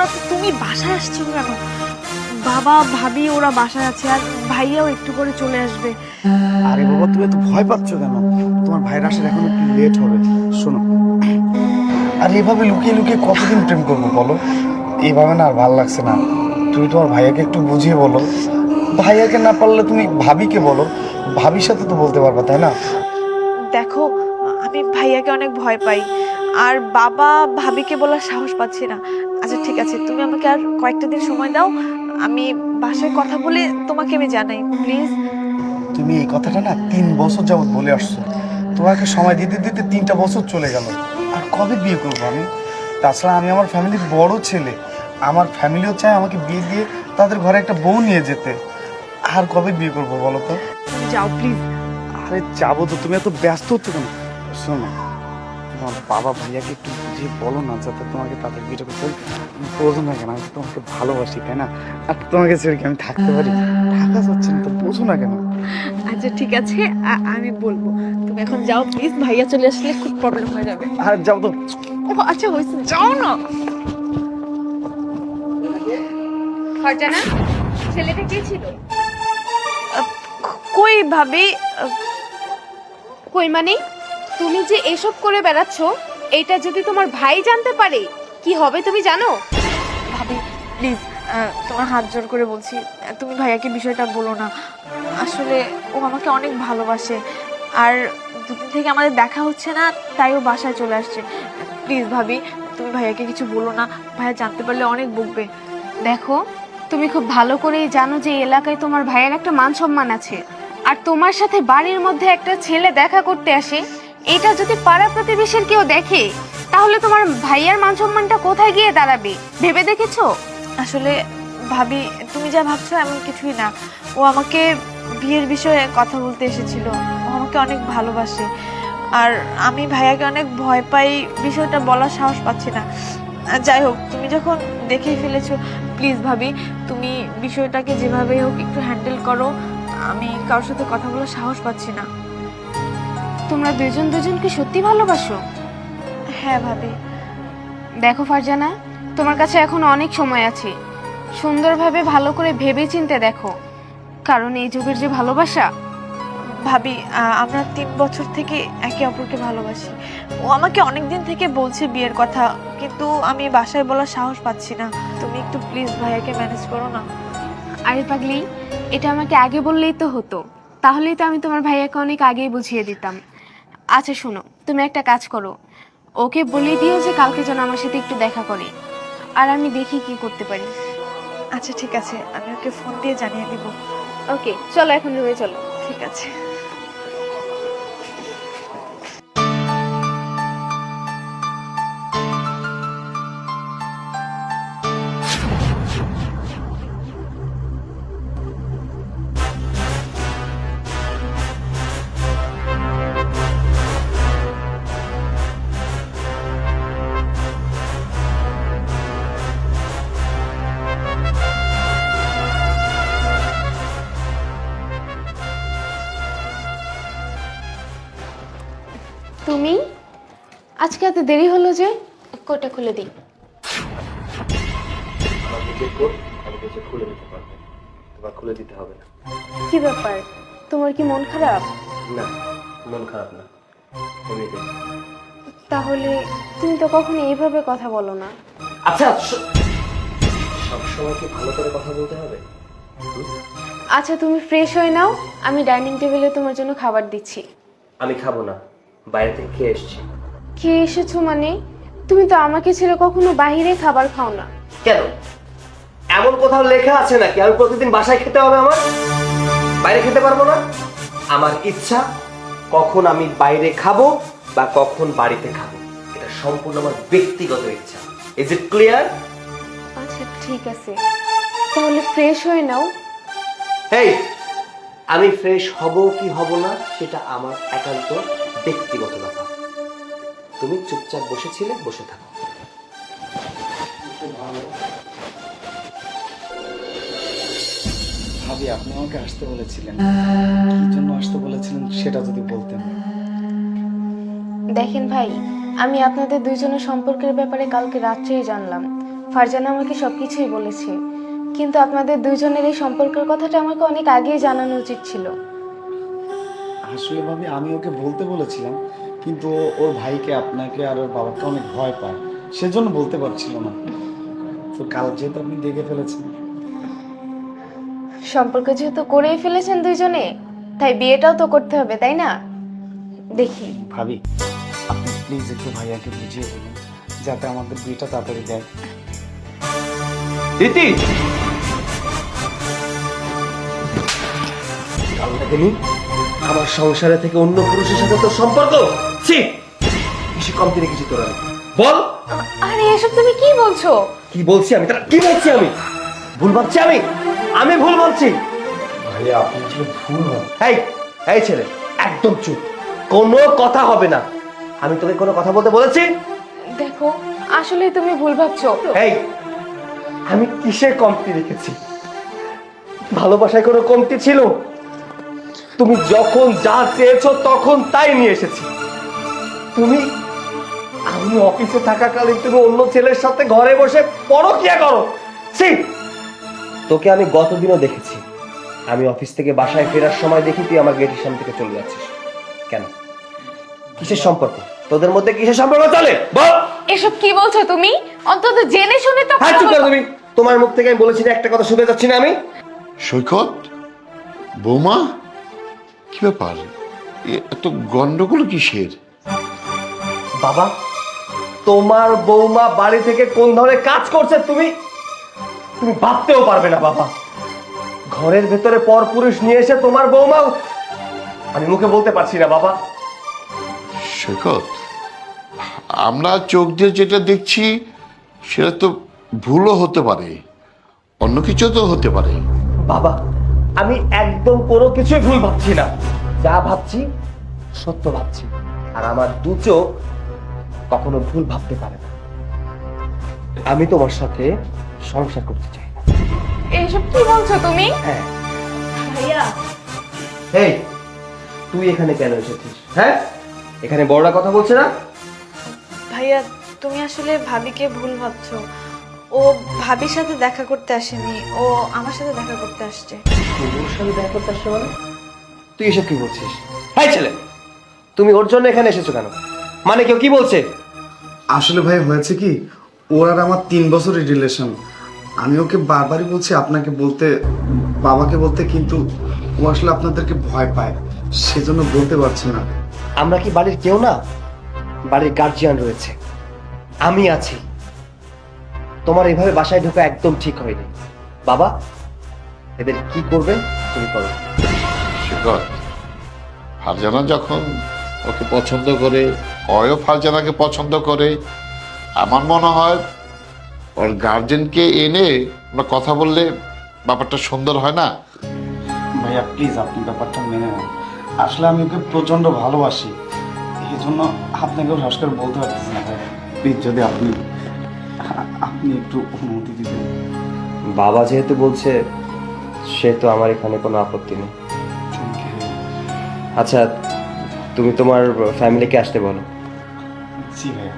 রাতে তুমি বাসায় আসছো কেন? বাবা ভাবি ওরা বাসায় আছে, আর ভাইয়াও একটু করে চলে আসবে। আরে বাবা, তুমি এত ভয় পাচ্ছ কেন? তোমার ভাইয়ের আসার এখন একটু লেট হবে। শোনো, আর এভাবে লুকিয়ে লুকিয়ে কতদিন প্রেম করবো বলো? এইভাবে না আর ভালো লাগছে না। তুমি তোমার ভাইয়াকে একটু বুঝিয়ে বলো। ভাইয়াকে না পারলে তুমি ভাবিকে বলো। ভাবির সাথে তো বলতে পারবা, তাই না? দেখো, আমি ভাইয়াকে অনেক ভয় পাই, আর বাবা ভাবিকে বলার সাহস পাচ্ছি না। আচ্ছা ঠিক আছে, তুমি আমাকে আর কয়েকটা দিন সময় দাও, আমি বাসায় কথা বলে তোমাকে আমি জানাই, প্লিজ। তুমি এই কথাটা না 3 বছর যাবত বলে আসছো। তোমাকে সময় দিতে দিতে 3টা বছর চলে গেল। আর কবে বিয়ে করবো আমি? তাছাড়া আমি আমার ফ্যামিলির বড় ছেলে। আমার ফ্যামিলিও চায় আমাকে বিয়ে দিয়ে তাদের ঘরে একটা বউ নিয়ে যেতে। আর কবে বিয়ে করবো বলো তো? যাও প্লিজ। আরে যাবো তো, তুমি এত ব্যস্ত হচ্ছ কেন? শোনো, তোমার বাবা ভাইয়াকে একটু বুঝিয়ে বলো না, যাতে তোমাকে তাদের বিয়ে করতে বোঝো না কেন? আমি তো তোমাকে ভালোবাসি, তাই না? আর তোমাকে ছেড়ে কি আমি থাকতে পারি? থাকা যাচ্ছে না তো, বোঝো না কেন? আচ্ছা ঠিক আছে, আমি বলবো। তুমি এখন যাও প্লিজ, ভাইয়া চলে আসলে খুব প্রবলেম হয়ে যাবে। আর যাও তো। ও আচ্ছা হয়েছে, যাও না। ফারজানা, ছেলেটা কে ছিল? কই ভাবি? কই মানে? তুমি যে এসব করে বেড়াচ্ছ, এটা যদি তোমার ভাই জানতে পারে কি হবে তুমি জানো? ভাবি প্লিজ, তোমার হাত জোর করে বলছি, তুমি ভাইয়াকে বিষয়টা বলো না। আসলে ও আমাকে অনেক ভালোবাসে, আর দুদিন থেকে আমাদের দেখা হচ্ছে না, তাই ও বাসায় চলে আসছে। প্লিজ ভাবি, তুমি ভাইয়াকে কিছু বলো না, ভাইয়া জানতে পারলে অনেক বকবে। দেখো, তুমি খুব ভালো করেই জানো যে এই এলাকায় তোমার ভাইয়ের একটা মান সম্মান আছে, আর তোমার সাথে বাড়ির মধ্যে একটা ছেলে দেখা করতে আসে, এটা যদি পাড়া প্রতিবেশীর কেউ দেখে, তাহলে তোমার ভাইয়ার মান সম্মানটা কোথায় গিয়ে দাঁড়াবে ভেবে দেখেছো? আসলে ভাবি, তুমি যা ভাবছো এমন কিছুই না। ও আমাকে বিয়ের বিষয়ে কথা বলতে এসেছিল। ও আমাকে অনেক ভালোবাসে, আর আমি ভাইয়াকে অনেক ভয় পাই, বিষয়টা বলার সাহস পাচ্ছি না। যাই হোক, তুমি যখন দেখেই ফেলেছো, প্লিজ ভাবি, তুমি বিষয়টাকে যেভাবেই হোক একটু হ্যান্ডেল করো। আমি কারোর সাথে কথা বলার সাহস পাচ্ছি না। তোমরা দুজন দুজনকে সত্যি ভালোবাসো? হ্যাঁ ভাবি। দেখো ফারজানা, তোমার কাছে এখন অনেক সময় আছে, সুন্দরভাবে ভালো করে ভেবে চিন্তে দেখো, কারণ এই যুগের যে ভালোবাসা। ভাবি, আমরা 3 বছর থেকে একে অপরকে ভালোবাসি। ও আমাকে অনেক দিন থেকে বলছে বিয়ের কথা, কিন্তু আমি বাসায় বলার সাহস পাচ্ছি না। তুমি একটু প্লিজ ভাইয়াকে ম্যানেজ করো না। আরে পাগলি, এটা আমাকে আগে বললেই তো হতো, তাহলেই তো আমি তোমার ভাইয়াকে অনেক আগেই বুঝিয়ে দিতাম। আচ্ছা শোনো, তুমি একটা কাজ করো, ওকে বলে দিও যে কালকে যেন আমার সাথে একটু দেখা করে, আর আমি দেখি কি করতে পারি। আচ্ছা ঠিক আছে, আমি ওকে ফোন দিয়ে জানিয়ে দিব। ওকে, চলো এখন রুমে চলো। ঠিক আছে। তুমি আজকে এত দেরি হলো যে? কোটা খুলে দিই। আমাকে চেক কর, আমি কিছু খুলে দিতে পারবো, তোমার খুলে দিতে হবে না। কি ব্যাপার, তোমার কি মন খারাপ? না, মন খারাপ না, এমনি দেখি। তাহলে তুমি তো কখনো এইভাবে কথা বলো না। আচ্ছা, সবসময় কি ভালো করে কথা বলতে হবে? আচ্ছা তুমি ফ্রেশ হয়ে নাও, আমি ডাইনিং টেবিলে তোমার জন্য খাবার দিচ্ছি। আমি খাবো না, বাইরে থেকে খেয়ে এসেছি। খেয়ে এসেছো মানে? তুমি তো আমাকে ছেড়ে কখনো বাইরে খাবার খাও না। কেন, এমন কোথাও লেখা আছে নাকি আমি প্রতিদিন বাসায় খেতে হবে আমার? বাইরে খেতে পারবো না? আমার ইচ্ছা, কখন আমি বাইরে খাবো বা কখন বাড়িতে খাবো, এটা সম্পূর্ণ আমার ব্যক্তিগত ইচ্ছা। Is it clear? আচ্ছা ঠিক আছে, তাহলে ফ্রেশ হয়ে নাও। হেই, আমি ফ্রেশ হব কি হব না সেটা আমার একান্ত ব্যক্তিগত ব্যাপার। তুমি চুপচাপ বসেছিলে, বসে থাকো। ভাবি, আপনি আমাকে আসতে বলেছিলেন, কি জন্য আসতে বলেছিলেন সেটা যদি বলতেন। দেখেন ভাই, আমি আপনাদের দুইজনের সম্পর্কের ব্যাপারে কালকে রাত্রেই জানলাম। ফারজানা আমাকে সবকিছুই বলেছে, কিন্তু আপনাদের দুজনের এই সম্পর্কের কথাটা আমাকে অনেক আগেই জানানো উচিত ছিল। আসলে ভাবি আমি ওকে বলতে বলেছিলাম, কিন্তু ওর ভাইকে, আপনাকে আর ওর বাবাকে অনেক ভয় পায়, সেজন্য বলতে পারছিল না। তো কাল যেহেতু আপনি দেখে ফেলেছেন। সম্পর্ক যেহেতু করেই ফেলেছেন দুইজনে, তাই বিয়েটাও তো করতে হবে, তাই না? দেখি ভাবি আপনি প্লিজ একটু ভাইয়াকে বুঝিয়ে বলুন যাতে আমাদের বিয়েটা তাড়াতাড়ি দেয়। রীতি, কাল দেখেনি আমার সংসারে থেকে অন্য পুরুষের সাথে তোর সম্পর্ক? ছি, বেশি কমতি রেখেছি তোরা। বল, আরে এসব তুমি কি বলছো? কি বলছি আমি? তারা কি বলছি আমি? ভুল ভাবছি আমি? আমি ভুল বলছি? ভাইয়া আপনি আসলে ভুল হয়। এই এই ছেলে, একদম চুপ, কোনো কথা হবে না। আমি তোকে কোনো কথা বলতে বলেছি? দেখো, আসলে তুমি ভুল ভাবছো। এই, আমি কিসে কমতি রেখেছি? ভালোবাসায় কোনো কমতি ছিল? তুমি যখন যা চেয়েছো তখন তাই নিয়ে এসেছি। তুমি, আমি অফিসে থাকাকালীন তুমি অন্য ছেলের সাথে ঘরে বসে পরকিয়া করো। ছি, তোকে আমি গতদিনও দেখেছি। আমি অফিস থেকে বাসায় ফেরার সময় দেখি তুই আমার গেটের সামনে থেকে চলে যাচ্ছিস। কেন? কিসের সম্পর্ক তোদের মধ্যে? কিসের সম্পর্ক চলে বল? এসব কি বলছো তুমি? অন্তত জেনে শুনে তো হ্যাঁ, চুপ করো তুমি। তোমার মুখ থেকে আমি বলেছি না একটা কথা শুনে যাচ্ছি না আমি? সৈকত, বৌমা, কি ব্যাপার? এত গন্ডগোল কিসের? বাবা, তোমার বৌমা বাড়ি থেকে কোন ধরনের কাজ করছে তুমি তুমি ভাবতেও পারবে না বাবা। ঘরের ভেতরে পরপুরুষ নিয়ে এসে তোমার বৌমা, আমি মুখে বলতে পারছি না বাবা। সৈকত, আমরা চোখ দিয়ে যেটা দেখছি সেটা তো ভুলও হতে পারে, অন্য কিছু তো হতে পারে। বাবা, আমি একদম কোনো কিছুই ভুল ভাবছি না। যা ভাবছি সত্য ভাবছি। আর আমার দু চোখ কখনো ভুল ভাবতে পারে না। আমি তোমার সাথে সংসার করতে চাই। এসব কি বলছো তুমি? হ্যাঁ। ভাইয়া, এই, তুই এখানে কেন এসেছিস? হ্যাঁ, এখানে বড়রা কথা বলছে না? ভাইয়া তুমি আসলে ভাবিকে ভুল ভাবছো। ও ভাবির সাথে দেখা করতে আসেনি, ও আমার সাথে দেখা করতে আসছে। তোর সাথে দেখা করতে আসছে মানে? তুই এসব কি বলছিস? হাই ছেলে, তুমি ওর জন্য এখানে এসেছো কেন? মানে কেউ কি বলছে? আসলে ভাই হয়েছে কি, ওর আর আমার 3 বছরের রিলেশন। আমি ওকে বারবারই বলছি আপনাকে বলতে, বাবাকে বলতে, কিন্তু ও আসলে আপনাদেরকে ভয় পায়, সেজন্য বলতে পারছে না। আমরা কি বাড়ির কেউ না? বাড়ির গার্জিয়ান রয়েছে, আমি আছি। তোমার এইভাবে বাসায় ঢোকা একদম ঠিক হয়নি বাবা। এদের কি করবে তুমি করো। সৈকত, ফারজানা যখন ওকে পছন্দ করে, অয়ও ফারজানাকে পছন্দ করে, আমার মনে হয় ওর গার্জেনকে এনে আমরা কথা বললে ব্যাপারটা সুন্দর হয় না? ভাইয়া প্লিজ আপনি ব্যাপারটা মেনে নেন। আসলে আমি ওকে প্রচন্ড ভালোবাসি, এই জন্য আপনাকেও সাহস করে বলতে পারতেছি না ভাই। প্লিজ যদি আপনি একটু অনুমতি দিতেন। বাবা যেহেতু বলছে সেহেতু আমার এখানে কোনো আপত্তি নেই। আচ্ছা, তুমি তোমার ফ্যামিলিকে আসতে বলো। জি ভাইয়া।